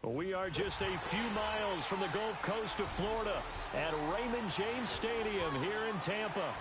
We are just a few miles from the Gulf Coast of Florida at Raymond James Stadium here in Tampa.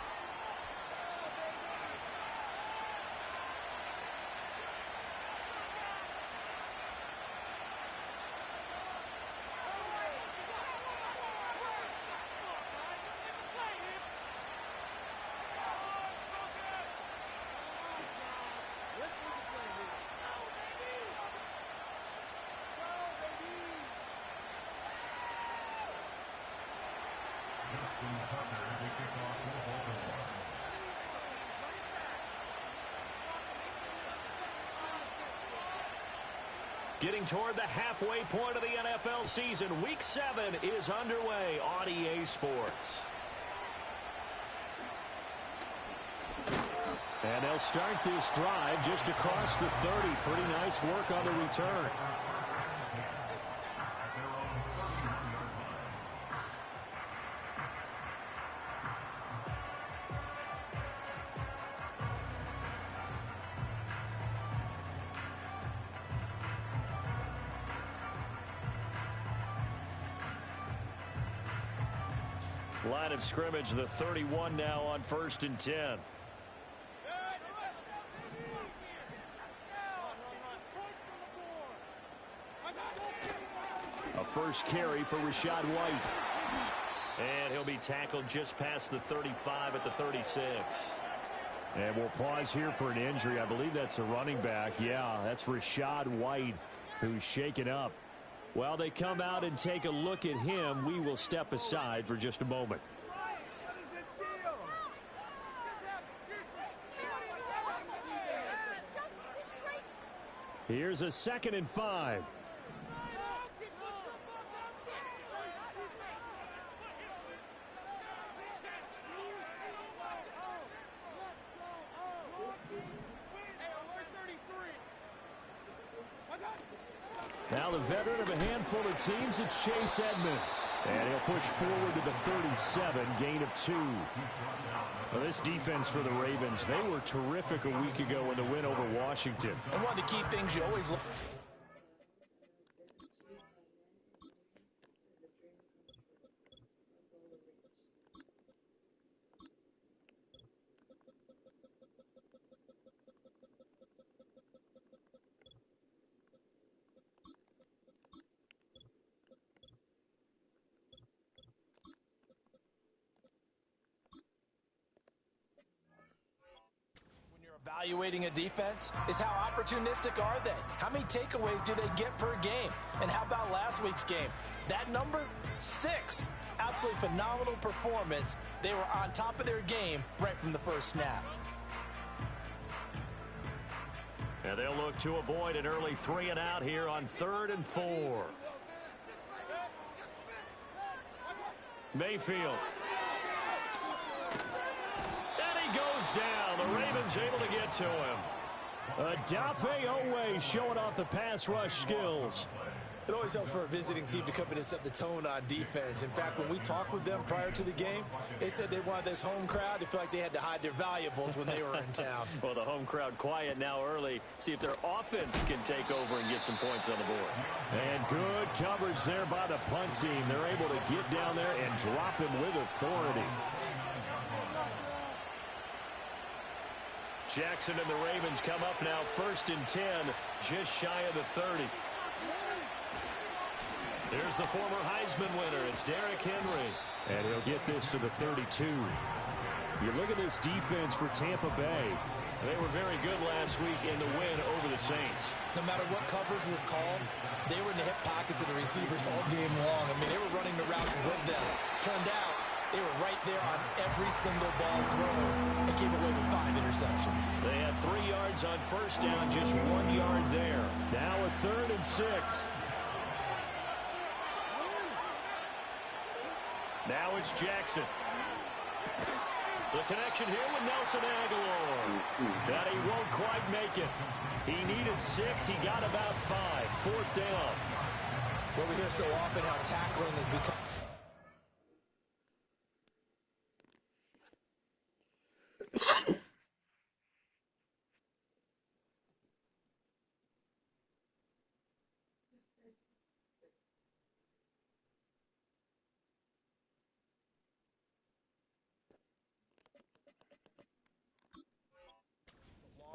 Getting toward the halfway point of the NFL season, Week 7 is underway on EA Sports. And they'll start this drive just across the 30. Pretty nice work on the return. Line of scrimmage, the 31 now on 1st and 10. A first carry for Rachaad White. And he'll be tackled just past the 35 at the 36. And we'll pause here for an injury. I believe that's a running back. Yeah, that's Rachaad White who's shaken up. While they come out and take a look at him, we will step aside for just a moment. Here's a 2nd and 5. Now the veteran of a handful of teams, it's Chase Edmonds. And he'll push forward to the 37, gain of 2. Well, this defense for the Ravens, they were terrific a week ago in the win over Washington. And one of the key things you always look for. Evaluating a defense is how opportunistic are they? How many takeaways do they get per game? And how about last week's game? That number, 6. Absolutely phenomenal performance. They were on top of their game right from the first snap. And they'll look to avoid an early 3 and out here on 3rd and 4. Mayfield. Goes down. The Ravens able to get to him. Odafe Oweh showing off the pass rush skills. It always helps for a visiting team to come in and set the tone on defense. In fact, when we talked with them prior to the game, they said they wanted this home crowd to feel like they had to hide their valuables when they were in town. Well, the home crowd quiet now early. See if their offense can take over and get some points on the board. And good coverage there by the punt team. They're able to get down there and drop him with authority. Jackson and the Ravens come up now 1st and 10, just shy of the 30. There's the former Heisman winner. It's Derrick Henry. And he'll get this to the 32. You look at this defense for Tampa Bay. They were very good last week in the win over the Saints. No matter what coverage was called, they were in the hip pockets of the receivers all game long. I mean, they were running the routes with them. Turned out, they were right there on every single ball thrown and came away with 5 interceptions. They had 3 yards on 1st down, just 1 yard there. Now a 3rd and 6. Now it's Jackson. The connection here with Nelson Aguilar. That he won't quite make it. He needed 6. He got about 5. 4th down. Well, we hear so often how tackling has become...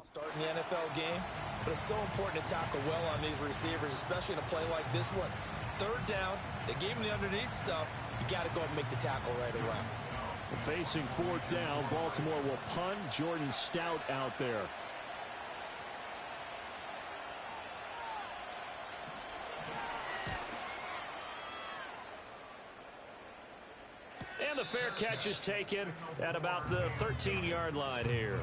start in the NFL game, but it's so important to tackle well on these receivers, especially in a play like this one. Third down, they gave him the underneath stuff. You got to go and make the tackle right away. Facing fourth down, Baltimore will punt. Jordan Stout out there. And the fair catch is taken at about the 13-yard line here.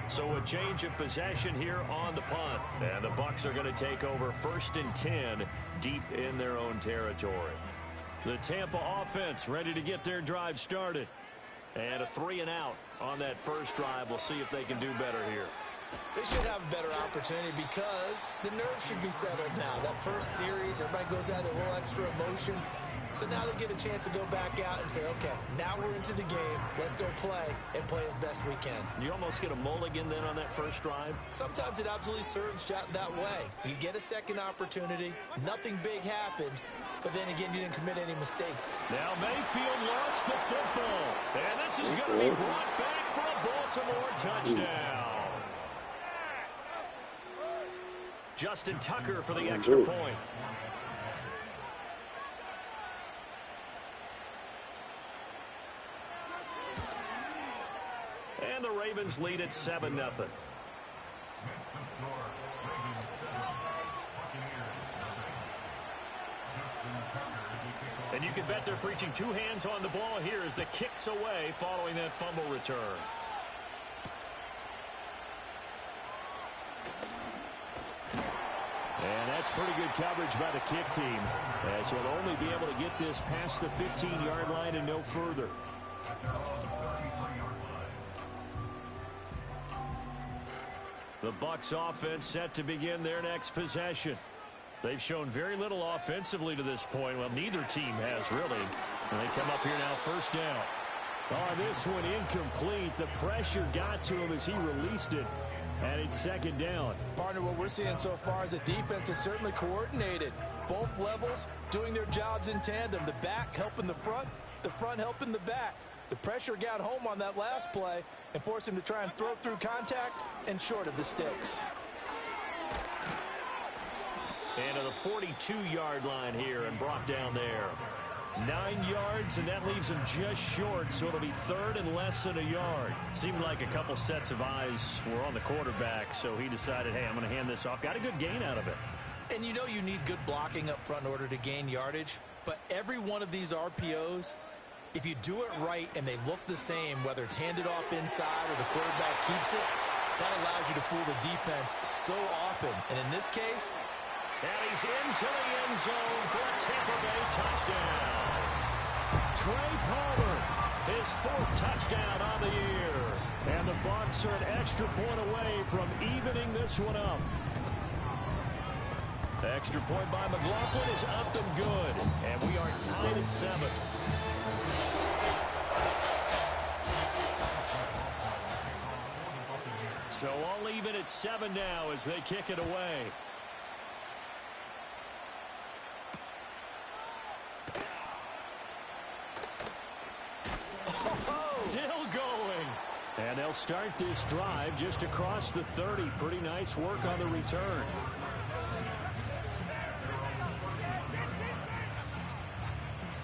So a change of possession here on the punt. And the Bucs are going to take over 1st and 10 deep in their own territory. The Tampa offense ready to get their drive started. And a 3-and-out on that first drive. We'll see if they can do better here. They should have a better opportunity because the nerves should be settled now. That first series, everybody goes out with a little extra emotion. So now they get a chance to go back out and say, okay, now we're into the game. Let's go play and play as best we can. You almost get a mulligan then on that first drive? Sometimes it absolutely serves that way. You get a second opportunity. Nothing big happened. But then again, you didn't commit any mistakes. Now Mayfield lost the football. And this is going to be brought back for a Baltimore touchdown. Justin Tucker for the extra point. And the Ravens lead at 7-0. And you can bet they're preaching two hands on the ball here as the kick's away following that fumble return. And that's pretty good coverage by the kick team, as we'll only be able to get this past the 15-yard line and no further. The Bucs offense set to begin their next possession. They've shown very little offensively to this point. Well, neither team has really. And they come up here now, first down. Oh, this one incomplete. The pressure got to him as he released it. And it's second down. Partner, what we're seeing so far is the defense is certainly coordinated. Both levels doing their jobs in tandem. The back helping the front helping the back. The pressure got home on that last play and forced him to try and throw through contact and short of the sticks. And to the 42-yard line here and brought down there. 9 yards, and that leaves him just short, so it'll be third and less than a yard. Seemed like a couple sets of eyes were on the quarterback, so he decided, hey, I'm going to hand this off. Got a good gain out of it. And you know you need good blocking up front in order to gain yardage, but every one of these RPOs, if you do it right and they look the same, whether it's handed off inside or the quarterback keeps it, that allows you to fool the defense so often. And in this case, and he's into the end zone for a Tampa Bay touchdown. Trey Palmer, his 4th touchdown on the year. And the Bucs are an extra point away from evening this one up. The extra point by McLaughlin is up and good. And we are tied at 7. So all even at 7 now as they kick it away. Still going. And they'll start this drive just across the 30. Pretty nice work on the return.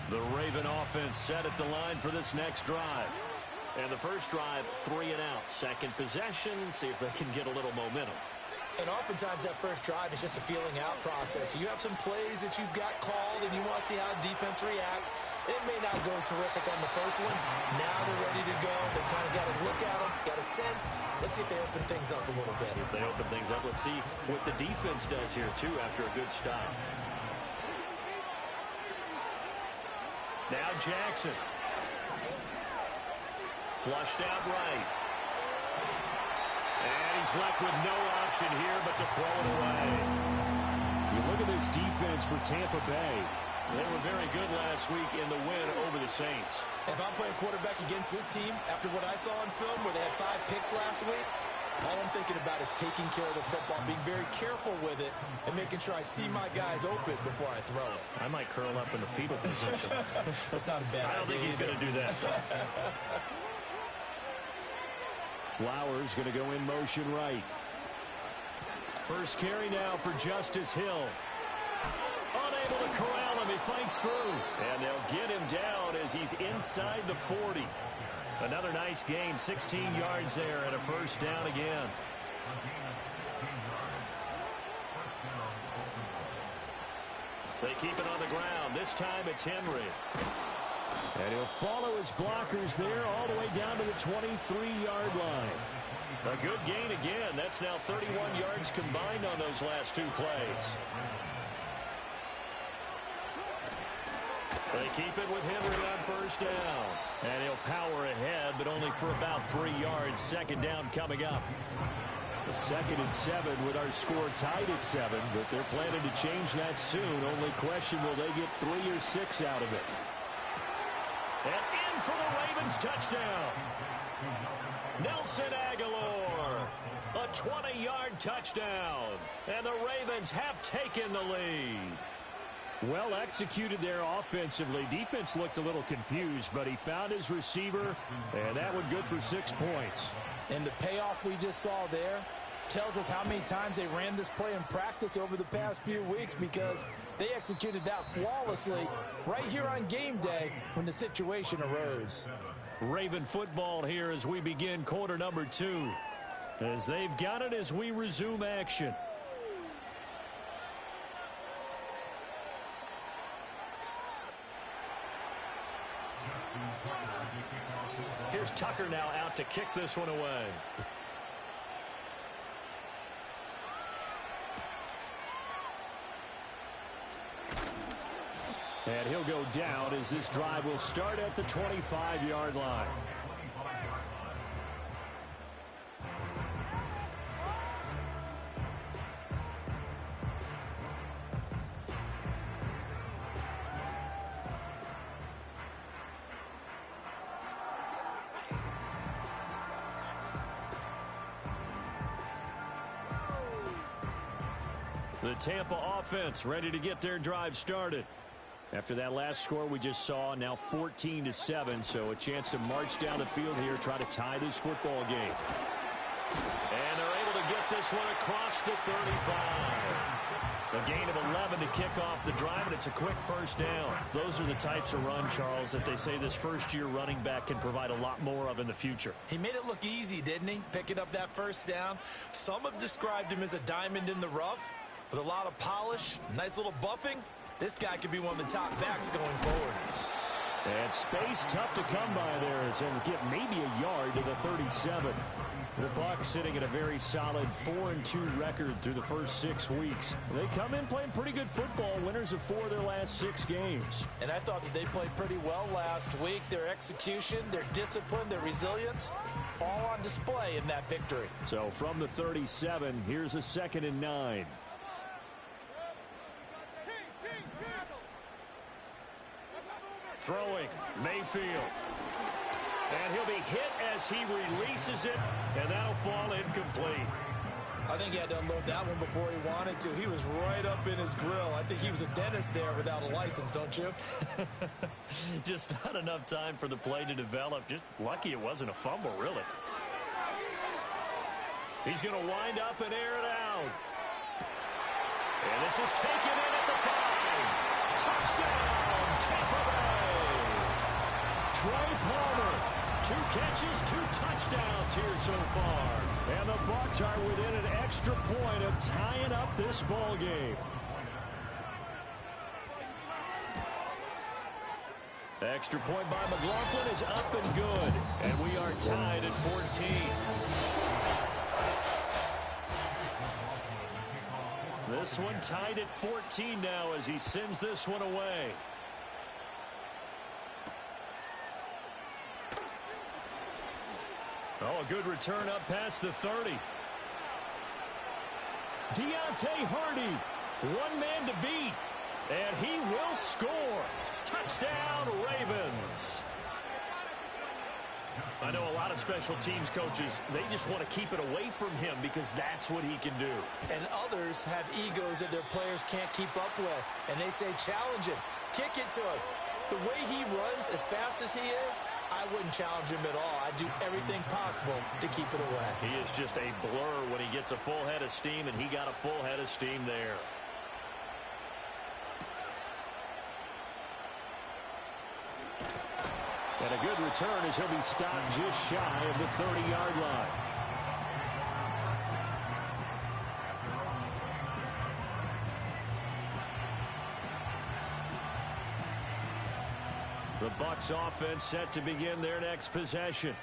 The Raven offense set at the line for this next drive. And the first drive, 3-and-out. Second possession, see if they can get a little momentum. And oftentimes that first drive is just a feeling out process. You have some plays that you've got called and you want to see how defense reacts. It may not go terrific on the first one. Now they're ready to go. They've kind of got to look at them, got a sense. Let's see if they open things up a little bit. See if they open things up. Let's see what the defense does here, too, after a good stop. Now Jackson. Flushed out right. And he's left with no option here but to throw it away. You look at this defense for Tampa Bay. They were very good last week in the win over the Saints. If I'm playing quarterback against this team, after what I saw on film where they had 5 picks last week, all I'm thinking about is taking care of the football, being very careful with it, and making sure I see my guys open before I throw it. I might curl up in the fetal position. That's not a bad idea. I don't think he's going to do that. Flowers going to go in motion right. First carry now for Justice Hill. Unable to corral him. He fights through. And they'll get him down as he's inside the 40. Another nice gain, 16 yards there, and a first down again. They keep it on the ground. This time it's Henry. And he'll follow his blockers there all the way down to the 23-yard line. A good gain again. That's now 31 yards combined on those last two plays. They keep it with Henry on first down. And he'll power ahead, but only for about 3 yards. Second down coming up. A 2nd and 7 with our score tied at 7, but they're planning to change that soon. Only question, will they get 3 or 6 out of it? And in for the Ravens touchdown. Nelson Aguilar, a 20-yard touchdown. And the Ravens have taken the lead. Well executed there offensively. Defense looked a little confused, but he found his receiver, and that one good for 6 points. And the payoff we just saw there tells us how many times they ran this play in practice over the past few weeks, because they executed that flawlessly right here on game day when the situation arose. Raven football here as we begin quarter number 2. As they've got it as we resume action. Here's Tucker now out to kick this one away. And he'll go down as this drive will start at the 25-yard line. The Tampa offense ready to get their drive started. After that last score we just saw, now 14-7, so a chance to march down the field here, try to tie this football game. And they're able to get this one across the 35. A gain of 11 to kick off the drive, and it's a quick first down. Those are the types of run, Charles, that they say this first-year running back can provide a lot more of in the future. He made it look easy, didn't he? Picking up that first down. Some have described him as a diamond in the rough with a lot of polish, nice little buffing. This guy could be one of the top backs going forward. And space tough to come by there as they'll get maybe a yard to the 37. The Bucs sitting at a very solid 4-2 record through the first 6 weeks. They come in playing pretty good football, winners of 4 of their last 6 games. And I thought that they played pretty well last week. Their execution, their discipline, their resilience, all on display in that victory. So from the 37, here's a 2nd and 9. Throwing, Mayfield. And he'll be hit as he releases it, and that'll fall incomplete. I think he had to unload that one before he wanted to. He was right up in his grill. I think he was a dentist there without a license, don't you? Just not enough time for the play to develop. Just lucky it wasn't a fumble, really. He's going to wind up and air it out. And this is taken in at the 5. Touchdown, Tampa Bay. Trey Palmer, 2 catches, 2 touchdowns here so far. And the Bucs are within an extra point of tying up this ball game. Extra point by McLaughlin is up and good. And we are tied at 14. This one tied at 14 now as he sends this one away. Oh, a good return up past the 30. Deontay Hardy, one man to beat, and he will score. Touchdown, Ravens. I know a lot of special teams coaches, they just want to keep it away from him because that's what he can do. And others have egos that their players can't keep up with. And they say, challenge him, kick it to him. The way he runs as fast as he is, I wouldn't challenge him at all. I'd do everything possible to keep it away. He is just a blur when he gets a full head of steam, and he got a full head of steam there. And a good return as he'll be stopped just shy of the 30-yard line. The Bucs offense set to begin their next possession.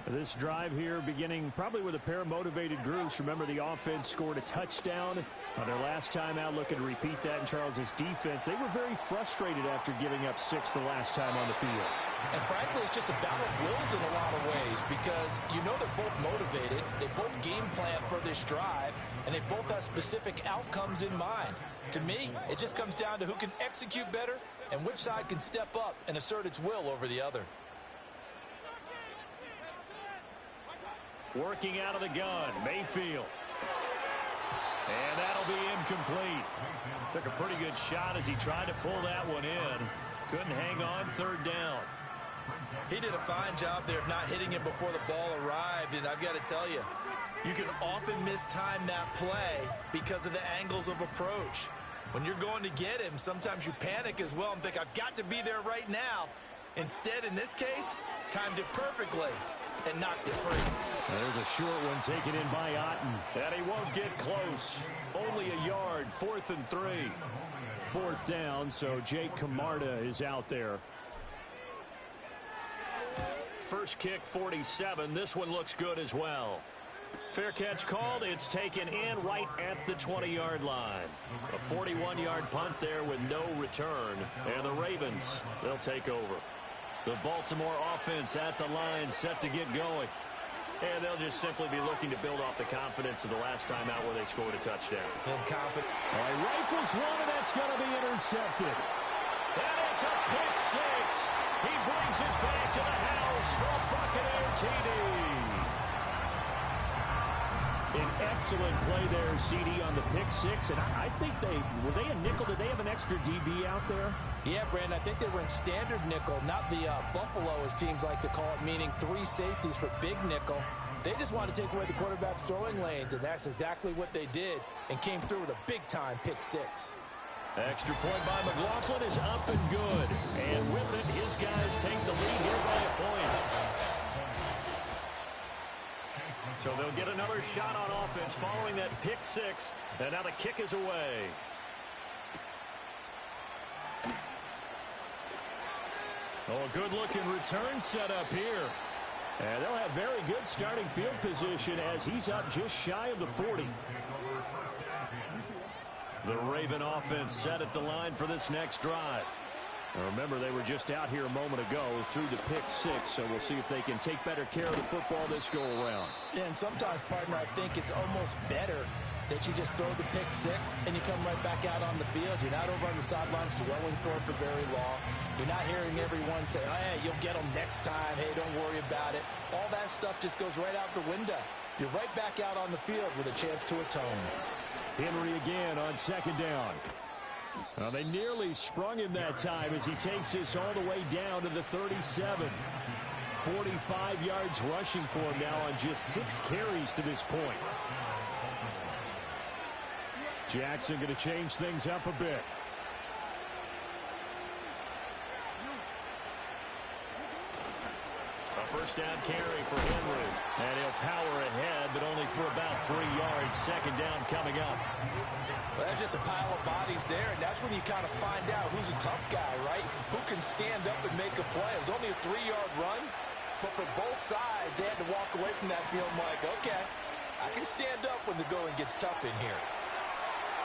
This drive here beginning probably with a pair of motivated groups. Remember, the offense scored a touchdown on their last time out, looking to repeat that in Charles's defense. They were very frustrated after giving up 6 the last time on the field. And frankly, it's just a battle of wills in a lot of ways because you know they're both motivated, they both game plan for this drive, and they both have specific outcomes in mind. To me, it just comes down to who can execute better and which side can step up and assert its will over the other. Working out of the gun, Mayfield. And that'll be incomplete. Took a pretty good shot as he tried to pull that one in. Couldn't hang on, third down. He did a fine job there of not hitting him before the ball arrived, and I've got to tell you, you can often mistime that play because of the angles of approach. When you're going to get him, sometimes you panic as well and think, I've got to be there right now. Instead, in this case, timed it perfectly and knocked it free. There's a short one taken in by Otten. And he won't get close. Only a yard, 4th and 3. 4th down, so Jake Camarda is out there. First kick, 47. This one looks good as well. Fair catch called. It's taken in right at the 20-yard line. A 41-yard punt there with no return. And the Ravens, they'll take over. The Baltimore offense at the line, set to get going. And they'll just simply be looking to build off the confidence of the last time out where they scored a touchdown. And confident. All right, rifles one, and that's going to be intercepted. And it's a pick six. He brings it back to the house for a Buccaneer TD. An excellent play there, CD, on the pick six. And I think were they a nickel? Did they have an extra DB out there? Yeah, Brandon, I think they were in standard nickel, not the Buffalo, as teams like to call it, meaning 3 safeties for big nickel. They just wanted to take away the quarterback's throwing lanes, and that's exactly what they did, and came through with a big-time pick six. Extra point by McLaughlin is up and good. And with it, his guys take the lead here by a point. So they'll get another shot on offense following that pick six. And now the kick is away. Oh, a good-looking return set up here. And they'll have very good starting field position as he's up just shy of the 40. The Raven offense set at the line for this next drive. Now remember, they were just out here a moment ago through the pick six, so we'll see if they can take better care of the football this go-around. Yeah, and sometimes, partner, I think it's almost better that you just throw the pick six and you come right back out on the field. You're not over on the sidelines dwelling for it for very long. You're not hearing everyone say, oh, hey, you'll get them next time. Hey, don't worry about it. All that stuff just goes right out the window. You're right back out on the field with a chance to atone. Henry again on second down. They nearly sprung him that time as he takes this all the way down to the 37. 45 yards rushing for him now on just 6 carries to this point. Jackson going to change things up a bit. A first down carry for Henry. And he'll power ahead, but only for about 3 yards. Second down coming up. Well, that's just a pile of bodies there, and that's when you kind of find out who's a tough guy, right? Who can stand up and make a play. It was only a 3-yard run, but for both sides, they had to walk away from that feeling like, okay, I can stand up when the going gets tough in here.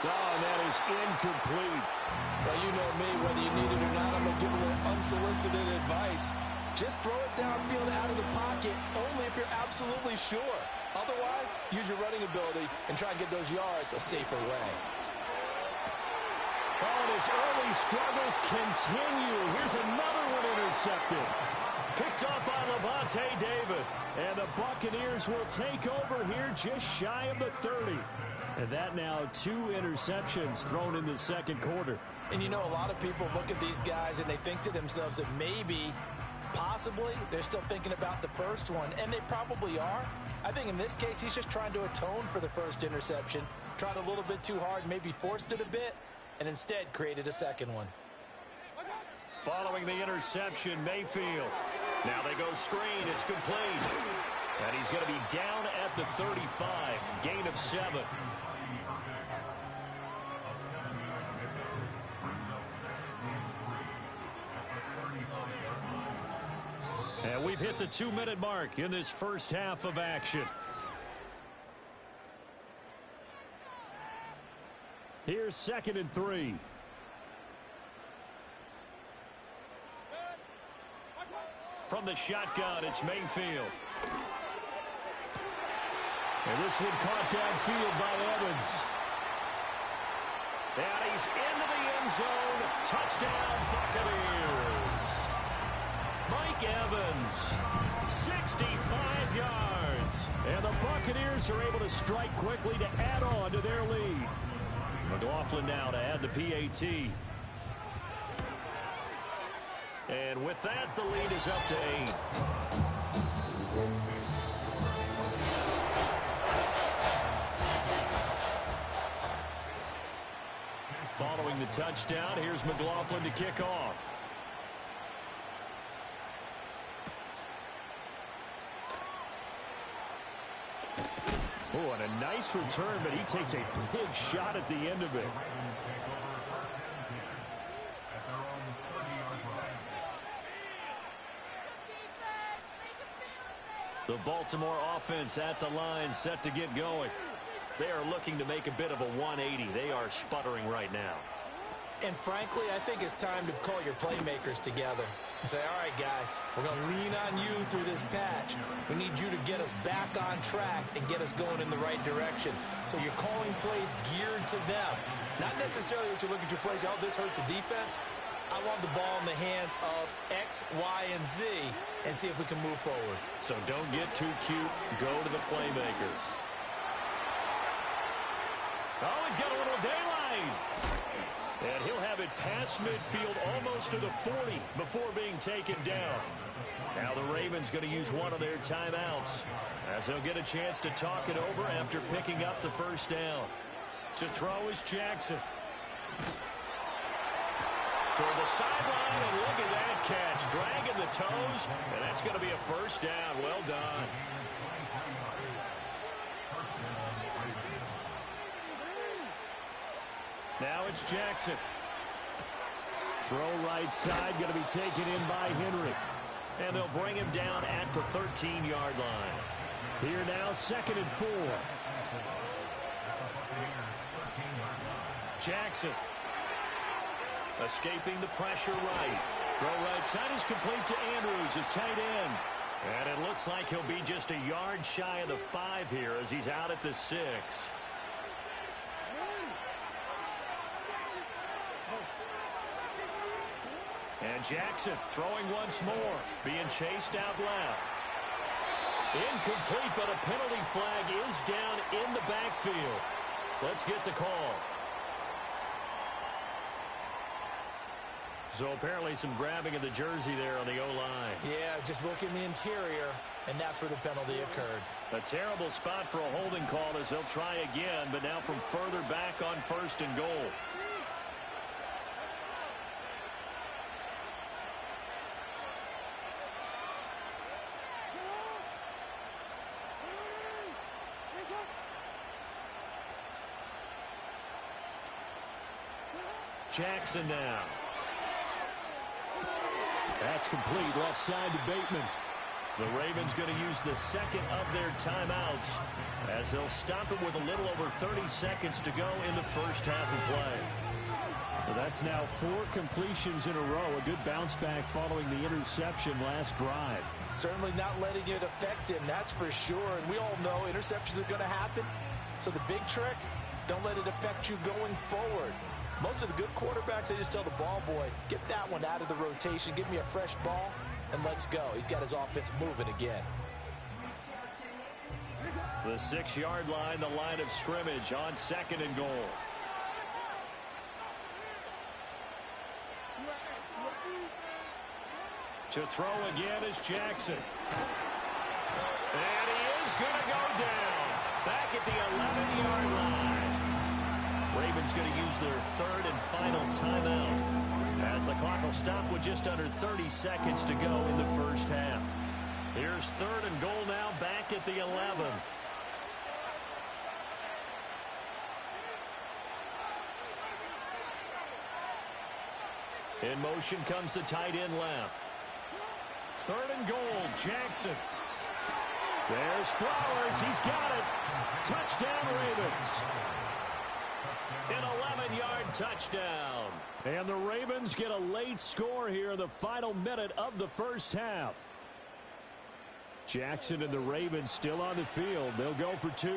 Oh, and that is incomplete. Well, you know me, whether you need it or not, I'm going to give a little unsolicited advice. Just throw it downfield out of the pocket, only if you're absolutely sure. Otherwise, use your running ability and try and get those yards a safer way. Oh, and his early struggles continue. Here's another one intercepted. Picked up by Levante David. And the Buccaneers will take over here just shy of the 30. And that now 2 interceptions thrown in the second quarter. And you know, a lot of people look at these guys and they think to themselves that maybe, possibly, they're still thinking about the first one. And they probably are. I think in this case, he's just trying to atone for the first interception. Tried a little bit too hard, maybe forced it a bit, and instead created a second one. Following the interception, Mayfield. Now they go screen. It's complete. And he's going to be down at the 35. Gain of 7. And we've hit the 2-minute mark in this first half of action. Here's 2nd and 3. From the shotgun, it's Mayfield. And this one caught downfield by Evans. And he's into the end zone. Touchdown, Buccaneers. Mike Evans, 65 yards. And the Buccaneers are able to strike quickly to add on to their lead. McLaughlin now to add the PAT. And with that, the lead is up to 8. Following the touchdown, here's McLaughlin to kick off. Oh, and a nice return, but he takes a big shot at the end of it. The Baltimore offense at the line, set to get going. They are looking to make a bit of a 180. They are sputtering right now. And frankly, I think it's time to call your playmakers together and say, all right, guys, we're going to lean on you through this patch. We need you to get us back on track and get us going in the right direction. So you're calling plays geared to them. Not necessarily what you look at your plays, oh, this hurts the defense. I want the ball in the hands of X, Y, and Z and see if we can move forward. So don't get too cute. Go to the playmakers. Oh, he's got a little daylight. And he'll have it past midfield almost to the 40 before being taken down. Now the Ravens going to use one of their timeouts as they'll get a chance to talk it over after picking up the first down. To throw is Jackson. Toward the sideline, and look at that catch. Dragging the toes, and that's going to be a first down. Well done. Now it's Jackson. Throw right side, going to be taken in by Henry. And they'll bring him down at the 13-yard line. Here now, 2nd and 4. Jackson. Escaping the pressure right. Throw right side is complete to Andrews, his tight end. And it looks like he'll be just a yard shy of the 5 here as he's out at the 6. And Jackson throwing once more, being chased out left. Incomplete, but a penalty flag is down in the backfield. Let's get the call. So apparently some grabbing of the jersey there on the O-line. Yeah, just look in the interior, and that's where the penalty occurred. A terrible spot for a holding call as they'll try again, but now from further back on 1st and goal. Jackson now. That's complete, left side to Bateman. The Ravens going to use the 2nd of their timeouts as they'll stop it with a little over 30 seconds to go in the first half of play. Well, that's now 4 completions in a row. A good bounce back following the interception last drive. Certainly not letting it affect him, that's for sure. And we all know interceptions are going to happen. So the big trick, don't let it affect you going forward. Most of the good quarterbacks, they just tell the ball boy, get that one out of the rotation, give me a fresh ball, and let's go. He's got his offense moving again. The 6-yard line, the line of scrimmage on 2nd and goal. To throw again is Jackson. And he is going to go down. Back at the 11-yard line. Ravens going to use their 3rd and final timeout, as the clock will stop with just under 30 seconds to go in the first half. Here's 3rd and goal now, back at the 11. In motion comes the tight end left. 3rd and goal, Jackson. There's Flowers. He's got it. Touchdown, Ravens. An 11-yard touchdown. And the Ravens get a late score here in the final minute of the first half. Jackson and the Ravens still on the field. They'll go for 2.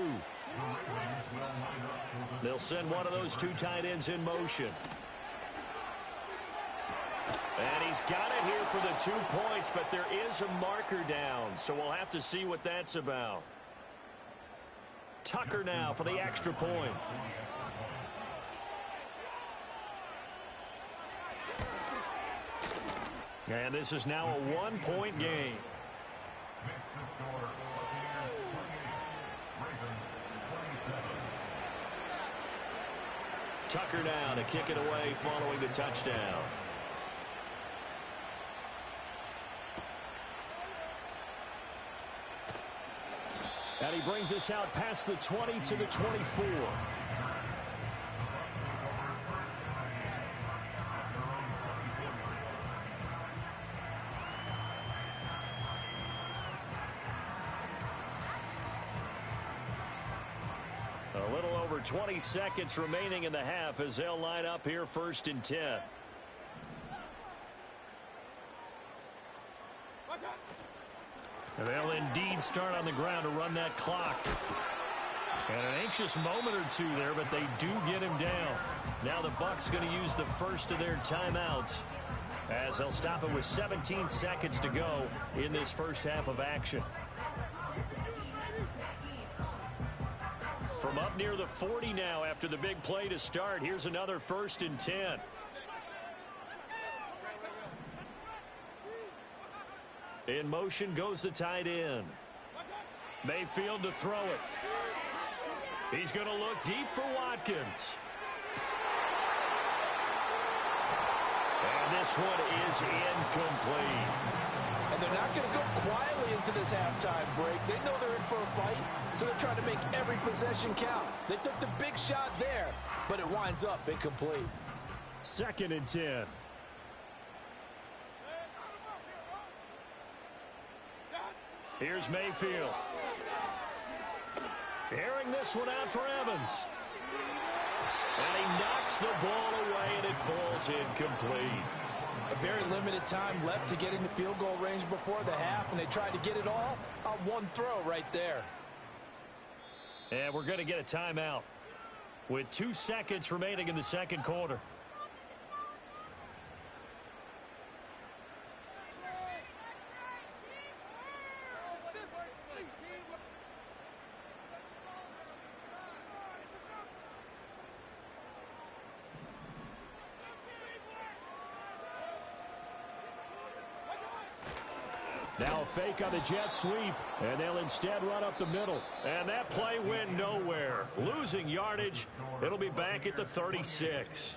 They'll send one of those 2 tight ends in motion. And he's got it here for the 2 points, but there is a marker down, so we'll have to see what that's about. Tucker now for the extra point. And this is now a 1-point game. Tucker now to kick it away following the touchdown. And he brings us out past the 20 to the 24. A little over 20 seconds remaining in the half as they'll line up here 1st and 10. And they'll indeed start on the ground to run that clock. And an anxious moment or 2 there, but they do get him down. Now the Bucs going to use the first of their timeouts, as they'll stop it with 17 seconds to go in this first half of action. From up near the 40 now after the big play to start, here's another 1st and 10. In motion goes the tight end. Mayfield to throw it. He's going to look deep for Watkins. And this one is incomplete. And they're not going to go quietly into this halftime break. They know they're in for a fight, so they're trying to make every possession count. They took the big shot there, but it winds up incomplete. 2nd and 10. Here's Mayfield. Airing this one out for Evans. And he knocks the ball away, and it falls incomplete. A very limited time left to get into field goal range before the half, and they tried to get it all on one throw right there. And we're going to get a timeout with 2 seconds remaining in the second quarter. Now a fake on the jet sweep, and they'll instead run up the middle. And that play went nowhere. Losing yardage. It'll be back at the 36.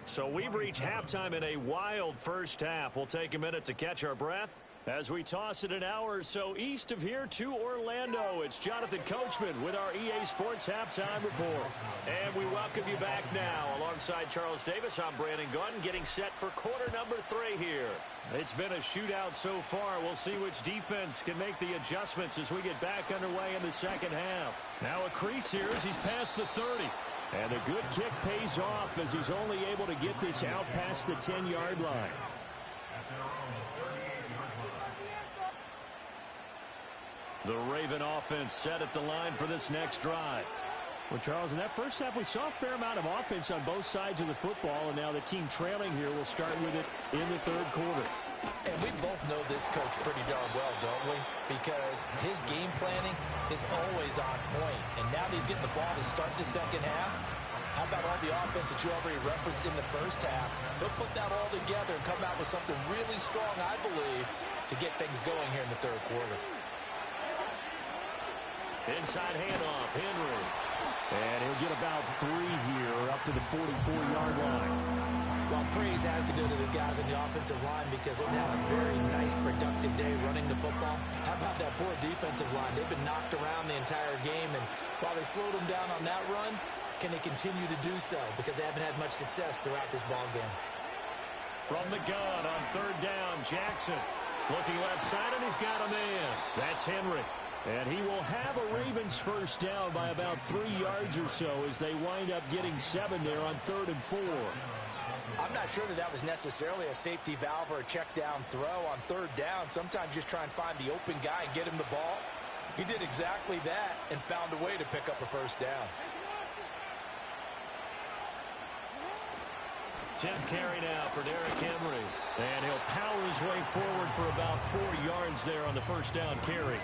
So we've reached halftime in a wild first half. We'll take a minute to catch our breath as we toss it an hour or so east of here to Orlando. It's Jonathan Coachman with our EA Sports Halftime Report. And we welcome you back now. Alongside Charles Davis, I'm Brandon Gunn, getting set for quarter number 3 here. It's been a shootout so far. We'll see which defense can make the adjustments as we get back underway in the second half. Now a crease here as he's past the 30. And a good kick pays off as he's only able to get this out past the 10-yard line. The Raven offense set at the line for this next drive. Well, Charles, in that first half, we saw a fair amount of offense on both sides of the football, and now the team trailing here will start with it in the third quarter. And we both know this coach pretty darn well, don't we? Because his game planning is always on point. And now that he's getting the ball to start the second half, how about all the offense that you already referenced in the first half? They'll put that all together and come out with something really strong, I believe, to get things going here in the third quarter. Inside handoff, Henry. And he'll get about 3 here up to the 44-yard line. Well, praise has to go to the guys on the offensive line because they've had a very nice, productive day running the football. How about that poor defensive line? They've been knocked around the entire game, and while they slowed them down on that run, can they continue to do so? Because they haven't had much success throughout this ball game. From the gun on third down, Jackson. Looking left side, and he's got a man. That's Henry. And he will have a Ravens first down by about 3 yards or so as they wind up getting 7 there on 3rd and 4. I'm not sure that was necessarily a safety valve or a check down throw on third down. Sometimes just try and find the open guy and get him the ball. He did exactly that and found a way to pick up a first down. 10th carry now for Derrick Henry. And he'll power his way forward for about 4 yards there on the first down carry.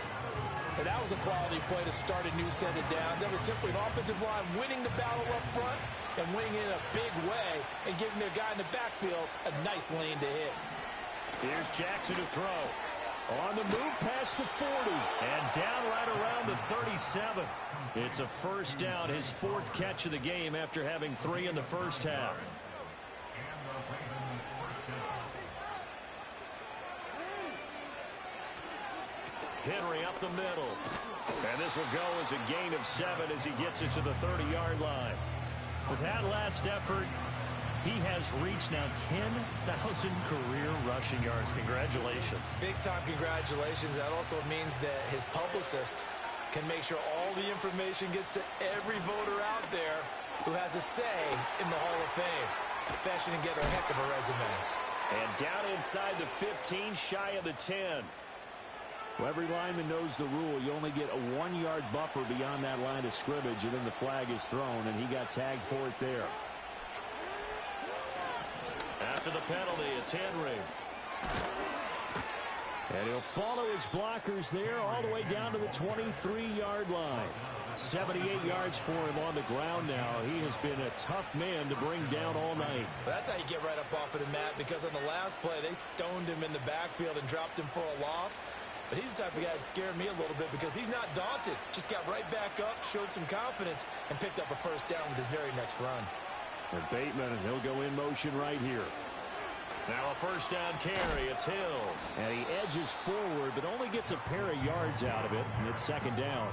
And that was a quality play to start a new set of downs. That was simply an offensive line winning the battle up front and winning it in a big way and giving their guy in the backfield a nice lane to hit. Here's Jackson to throw. On the move past the 40 and down right around the 37. It's a first down, his 4th catch of the game after having 3 in the first half. Henry up the middle. And this will go as a gain of 7 as he gets it to the 30-yard line. With that last effort, he has reached now 10,000 career rushing yards. Congratulations. Big-time congratulations. That also means that his publicist can make sure all the information gets to every voter out there who has a say in the Hall of Fame. Fashioning together a heck of a resume. And down inside the 15, shy of the 10. Well, every lineman knows the rule. You only get a 1-yard buffer beyond that line of scrimmage, and then the flag is thrown, and he got tagged for it there. After the penalty, it's Henry. And he'll follow his blockers there all the way down to the 23-yard line. 78 yards for him on the ground now. He has been a tough man to bring down all night. Well, that's how you get right up off of the mat, because on the last play, they stoned him in the backfield and dropped him for a loss. But he's the type of guy that scared me a little bit because he's not daunted. Just got right back up, showed some confidence, and picked up a first down with his very next run. And Bateman, and he'll go in motion right here. Now a first down carry. It's Hill. And he edges forward, but only gets a pair of yards out of it, and it's 2nd down.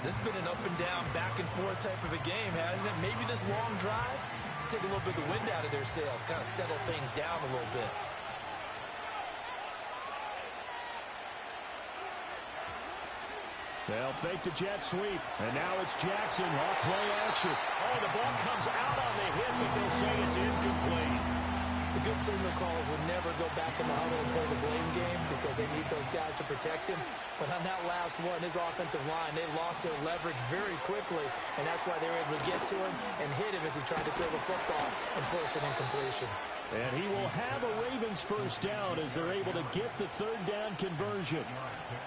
This has been an up and down, back and forth type of a game, hasn't it? Maybe this long drive, take a little bit of the wind out of their sails, kind of settle things down a little bit. They'll fake the jet sweep, and now it's Jackson off play action. Oh, the ball comes out on the hit, but they'll say it's incomplete. The good signal callers will never go back in the huddle and play the blame game because they need those guys to protect him. But on that last one, his offensive line, they lost their leverage very quickly, and that's why they were able to get to him and hit him as he tried to throw the football and force an incompletion. And he will have a Ravens first down as they're able to get the 3rd down conversion.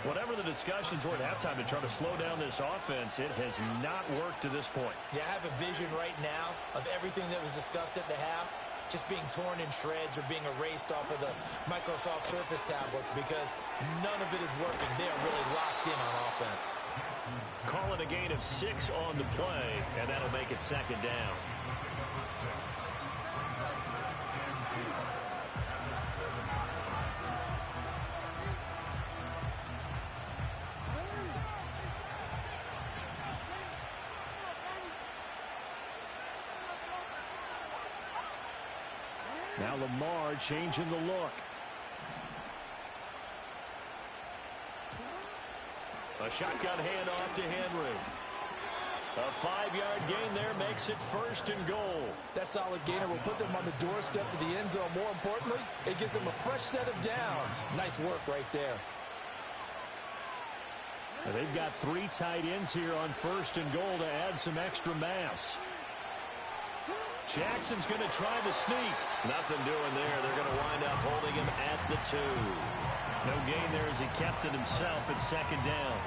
Whatever the discussions were at halftime to try to slow down this offense, it has not worked to this point. Yeah, I have a vision right now of everything that was discussed at the half just being torn in shreds or being erased off of the Microsoft Surface tablets because none of it is working. They are really locked in on offense. Calling a gain of 6 on the play, and that'll make it 2nd down. Now Lamar changing the look. A shotgun handoff to Henry. A 5-yard gain there makes it 1st and goal. That solid gainer will put them on the doorstep of the end zone. More importantly, it gives them a fresh set of downs. Nice work right there. They've got 3 tight ends here on 1st and goal to add some extra mass. Jackson's going to try the sneak. Nothing doing there. They're going to wind up holding him at the 2. No gain there as he kept it himself at 2nd down.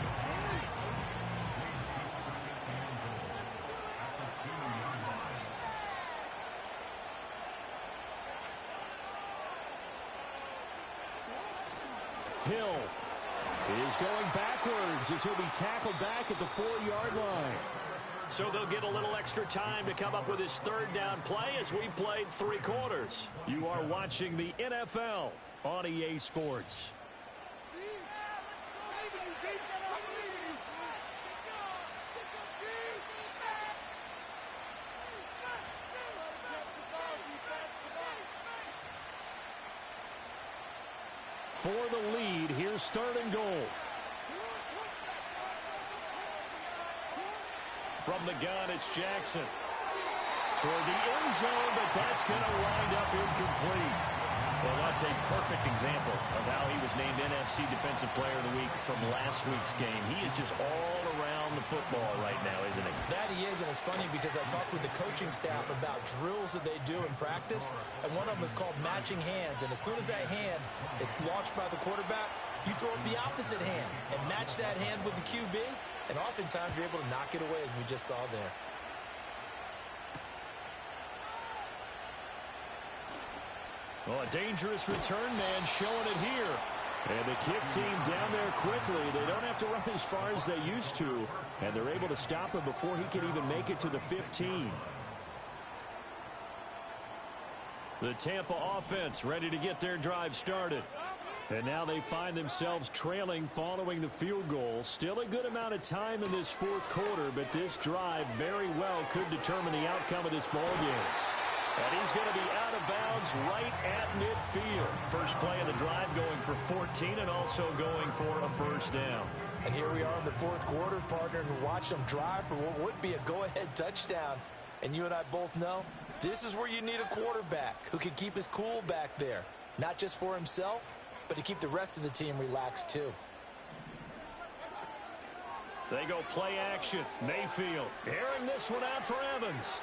Hill is going backwards as he'll be tackled back at the 4-yard line. So they'll get a little extra time to come up with his 3rd down play as we played 3 quarters. You are watching the NFL on EA Sports. For the lead, here's 3rd and goal. From the gun, it's Jackson. Toward the end zone, but that's going to wind up incomplete. Well, that's a perfect example of how he was named NFC Defensive Player of the Week from last week's game. He is just all around the football right now, isn't he? That he is, and it's funny because I talked with the coaching staff about drills that they do in practice, and one of them is called matching hands. And as soon as that hand is launched by the quarterback, you throw up the opposite hand and match that hand with the QB, and oftentimes you're able to knock it away, as we just saw there. Well, a dangerous return man showing it here. And the kick team down there quickly. They don't have to run as far as they used to. And they're able to stop him before he can even make it to the 15. The Tampa offense ready to get their drive started. And now they find themselves trailing following the field goal. Still a good amount of time in this 4th quarter, but this drive very well could determine the outcome of this ballgame. And he's going to be out of bounds right at midfield. First play of the drive going for 14 and also going for a 1st down. And here we are in the 4th quarter, partner, and watch them drive for what would be a go-ahead touchdown. And you and I both know this is where you need a quarterback who can keep his cool back there. Not just for himself, but to keep the rest of the team relaxed too. They go play action. Mayfield airing this one out for Evans.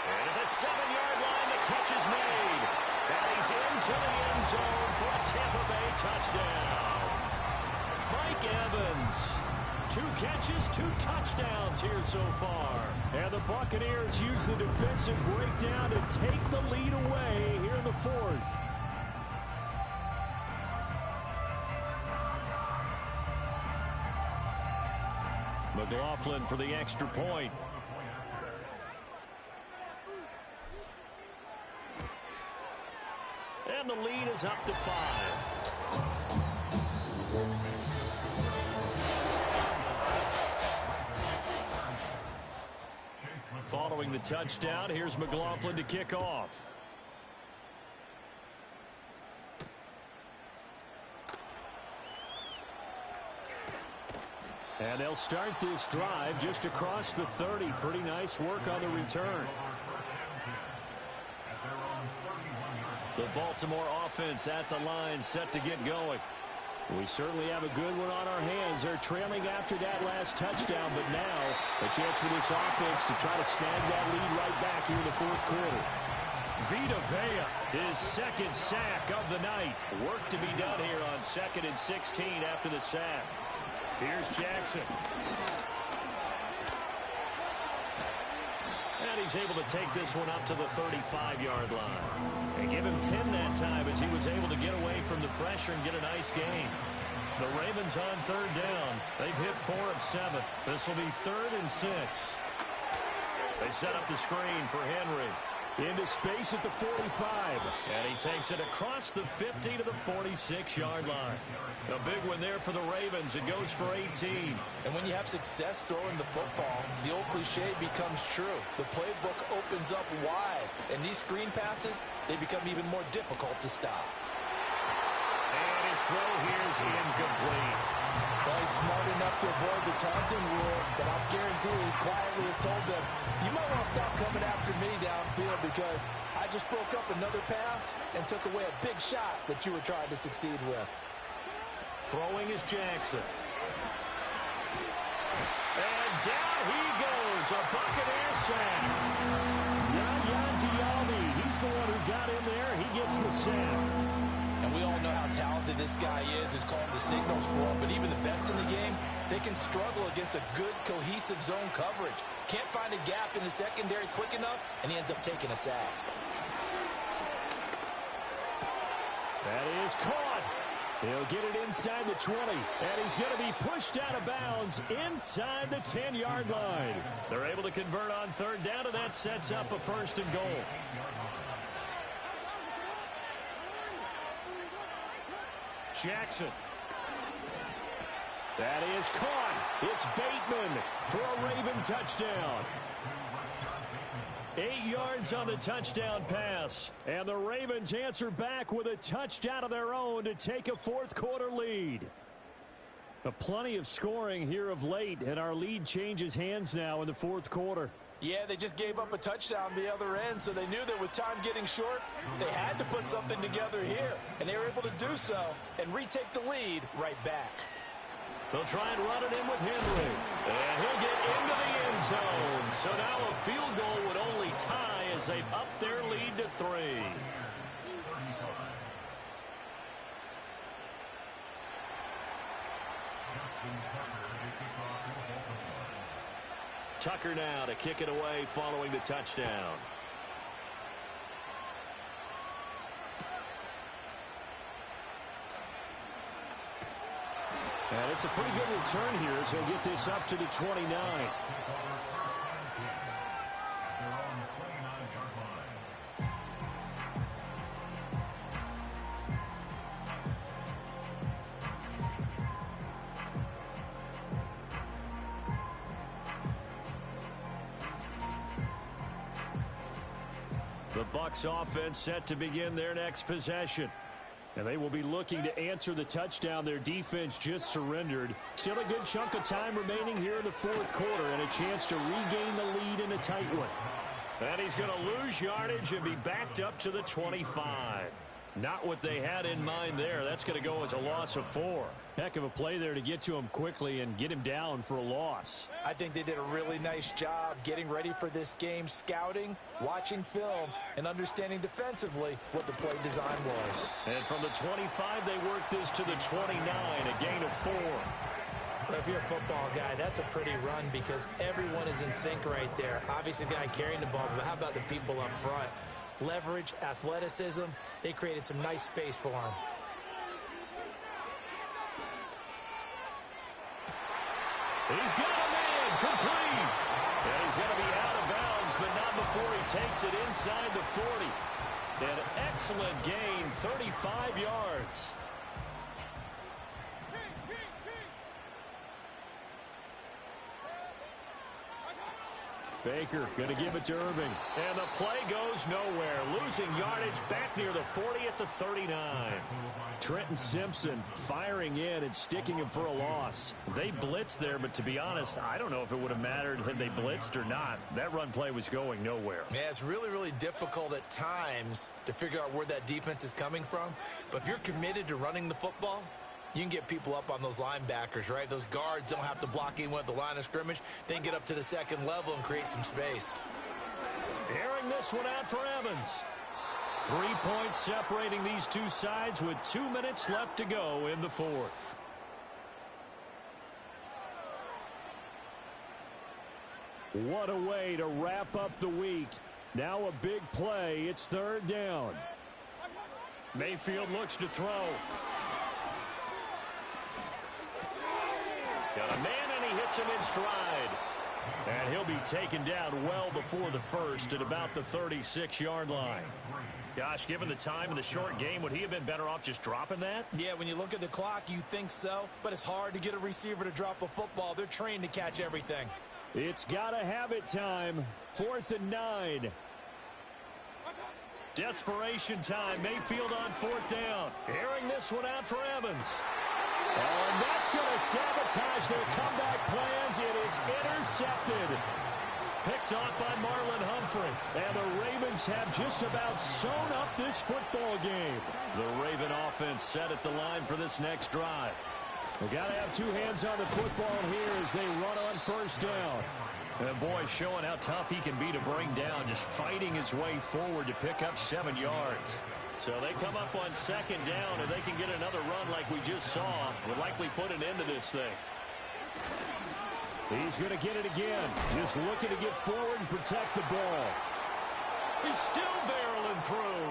And at the 7-yard line, the catch is made. And he's into the end zone for a Tampa Bay touchdown. Mike Evans. 2 catches, 2 touchdowns here so far. And the Buccaneers use the defensive breakdown to take the lead away here in the 4th. McLaughlin for the extra point. And the lead is up to 5. Following the touchdown, here's McLaughlin to kick off. And they'll start this drive just across the 30. Pretty nice work on the return. The Baltimore offense at the line, set to get going. We certainly have a good one on our hands. They're trailing after that last touchdown, but now a chance for this offense to try to snag that lead right back here in the 4th quarter. Vita Vea, his 2nd sack of the night. Work to be done here on 2nd and 16 after the sack. Here's Jackson. And he's able to take this one up to the 35-yard line. They give him 10 that time as he was able to get away from the pressure and get a nice gain. The Ravens on 3rd down. They've hit 4 of 7. This will be 3rd and 6. They set up the screen for Henry. Into space at the 45. And he takes it across the 50 to the 46-yard line. A big one there for the Ravens. It goes for 18. And when you have success throwing the football, the old cliche becomes true. The playbook opens up wide. And these screen passes, they become even more difficult to stop. And his throw here is incomplete. Well, he's smart enough to avoid the taunting rule, but I'm guaranteed he quietly has told them, you might want to stop coming after me downfield because I just broke up another pass and took away a big shot that you were trying to succeed with. Throwing is Jackson. And down he goes, a Buccaneer sack. Yaya Diaby, he's the one who got in there. He gets the sack. And we all know how talented this guy is, who's calling the signals for him. But even the best in the game, they can struggle against a good, cohesive zone coverage. Can't find a gap in the secondary quick enough, and he ends up taking a sack. That is caught. He'll get it inside the 20, and he's going to be pushed out of bounds inside the 10-yard line. They're able to convert on third down, and that sets up a 1st and goal. Jackson. That is caught. It's Bateman for a Raven touchdown. 8 yards on the touchdown pass. And the Ravens answer back with a touchdown of their own to take a 4th quarter lead. But plenty of scoring here of late, and our lead changes hands now in the 4th quarter. Yeah, they just gave up a touchdown the other end, so they knew that with time getting short, they had to put something together here. And they were able to do so and retake the lead right back. They'll try and run it in with Henry. And he'll get into the end zone. So now a field goal would only tie as they've upped their lead to 3. Tucker now to kick it away following the touchdown. And it's a pretty good return here as he'll get this up to the 29. The Bucs offense set to begin their next possession. And they will be looking to answer the touchdown their defense just surrendered. Still a good chunk of time remaining here in the 4th quarter and a chance to regain the lead in a tight one. And he's going to lose yardage and be backed up to the 25. Not what they had in mind there. That's going to go as a loss of 4. Heck of a play there to get to him quickly and get him down for a loss. I think they did a really nice job getting ready for this game, scouting, watching film, and understanding defensively what the play design was. And from the 25, they worked this to the 29, a gain of 4. Well, if you're a football guy, that's a pretty run because everyone is in sync right there. Obviously, the guy carrying the ball, but how about the people up front? Leverage, athleticism, they created some nice space for him. He's got a man, complete. And he's going to be out of bounds, but not before he takes it inside the 40. An excellent gain, 35 yards. Baker going to give it to Irving. And the play goes nowhere. Losing yardage back near the 40 at the 39. Trenton Simpson firing in and sticking him for a loss. They blitzed there, but to be honest, I don't know if it would have mattered had they blitzed or not. That run play was going nowhere. Yeah, it's really, really difficult at times to figure out where that defense is coming from. But if you're committed to running the football, you can get people up on those linebackers, right? Those guards don't have to block anyone at the line of scrimmage. They can get up to the second level and create some space. Airing this one out for Evans. 3 points separating these two sides with 2 minutes left to go in the 4th. What a way to wrap up the week. Now a big play. It's 3rd down. Mayfield looks to throw. Got a man, and he hits him in stride. And he'll be taken down well before the 1st at about the 36-yard line. Gosh, given the time in the short game, would he have been better off just dropping that? Yeah, when you look at the clock, you think so. But it's hard to get a receiver to drop a football. They're trained to catch everything. It's gotta have it time. 4th and 9. Desperation time. Mayfield on 4th down. Airing this one out for Evans. And that's going to sabotage their comeback plans. It is intercepted. Picked off by Marlon Humphrey. And the Ravens have just about sewn up this football game. The Raven offense set at the line for this next drive. They got to have two hands on the football here as they run on first down. And boy, showing how tough he can be to bring down, just fighting his way forward to pick up 7 yards. So they come up on second down, and they can get another run like we just saw. Would likely put an end to this thing. He's going to get it again. Just looking to get forward and protect the ball. He's still barreling through.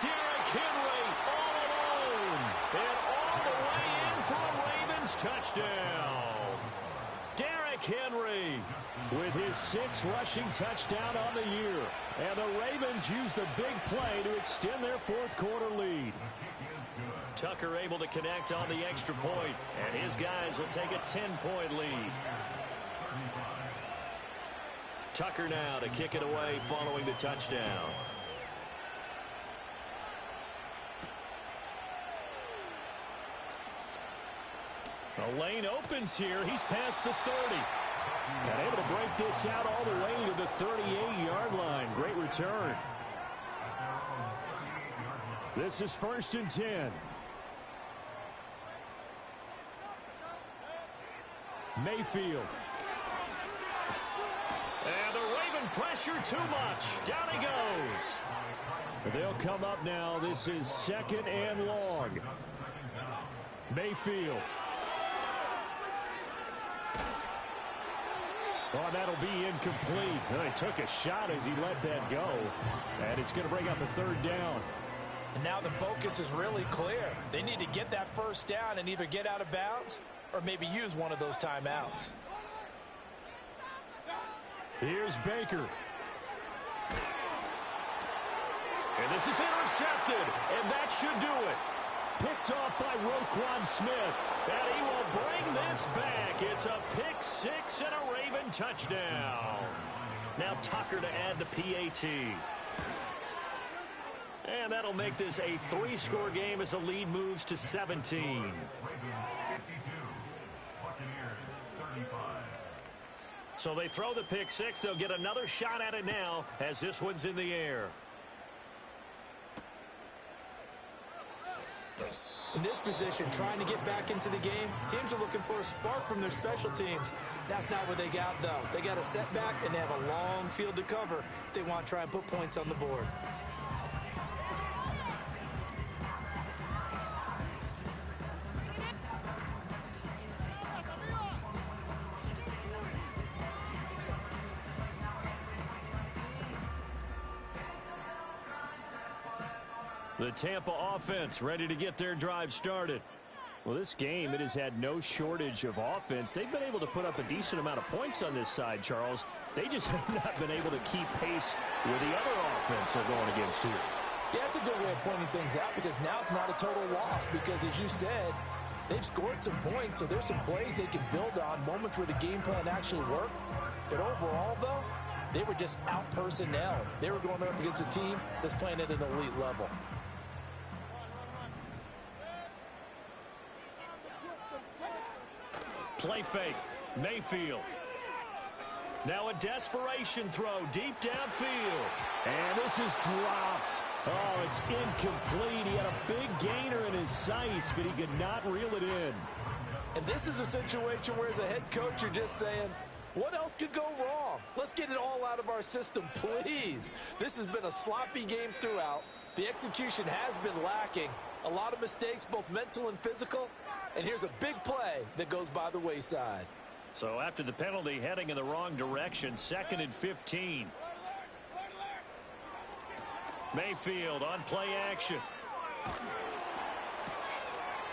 Derrick Henry all alone. And all the way in for a Ravens touchdown. Derrick Henry with his 6th rushing touchdown on the year. And the Ravens use the big play to extend their 4th quarter lead. Tucker able to connect on the extra point, and his guys will take a 10-point lead. Tucker now to kick it away following the touchdown. The lane opens here. He's past the 30. And able to break this out all the way to the 38-yard line. Great return. This is 1st and 10. Mayfield. And the Raven pressure too much. Down he goes. They'll come up now. This is 2nd and long. Mayfield. Oh, that'll be incomplete. Well, he took a shot as he let that go. And it's going to bring up a 3rd down. And now the focus is really clear. They need to get that first down and either get out of bounds or maybe use one of those timeouts. Here's Baker. And this is intercepted. And that should do it. Picked off by Roquan Smith. And he will bring this back. It's a pick 6 and a Raven touchdown. Now Tucker to add the PAT. And that'll make this a 3-score game as the lead moves to 17. So they throw the pick 6. They'll get another shot at it now as this one's in the air. In this position, trying to get back into the game, teams are looking for a spark from their special teams. That's not what they got, though. They got a setback, and they have a long field to cover if they want to try and put points on the board. The Tampa offense ready to get their drive started. Well, this game, it has had no shortage of offense. They've been able to put up a decent amount of points on this side, Charles. They just have not been able to keep pace with the other offense they're going against here. Yeah, that's a good way of pointing things out because now it's not a total loss because, as you said, they've scored some points, so there's some plays they can build on, moments where the game plan actually worked. But overall, though, they were just out-personnel. They were going up against a team that's playing at an elite level. Play fake. Mayfield. Now a desperation throw deep downfield. And this is dropped. Oh, it's incomplete. He had a big gainer in his sights, but he could not reel it in. And this is a situation where, as a head coach, you're just saying, what else could go wrong? Let's get it all out of our system, please. This has been a sloppy game throughout. The execution has been lacking. A lot of mistakes, both mental and physical. And here's a big play that goes by the wayside. So after the penalty, heading in the wrong direction, 2nd and 15. Mayfield on play action.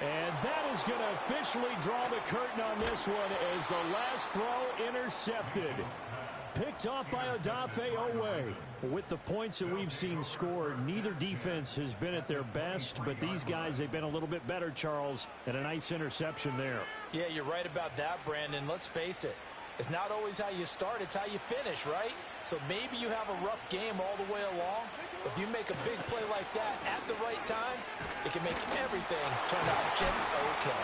And that is going to officially draw the curtain on this one as the last throw intercepted. Picked off by Odafe Owe. With the points that we've seen scored, neither defense has been at their best, but these guys, they've been a little bit better, Charles, and a nice interception there. Yeah, you're right about that, Brandon. Let's face it. It's not always how you start, it's how you finish, right? So maybe you have a rough game all the way along. If you make a big play like that at the right time, it can make everything turn out just okay.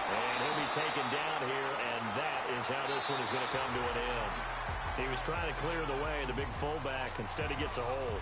And he'll be taken down here, and that is how this one is going to come to an end. He was trying to clear the way, the big fullback. Instead, he gets a hold.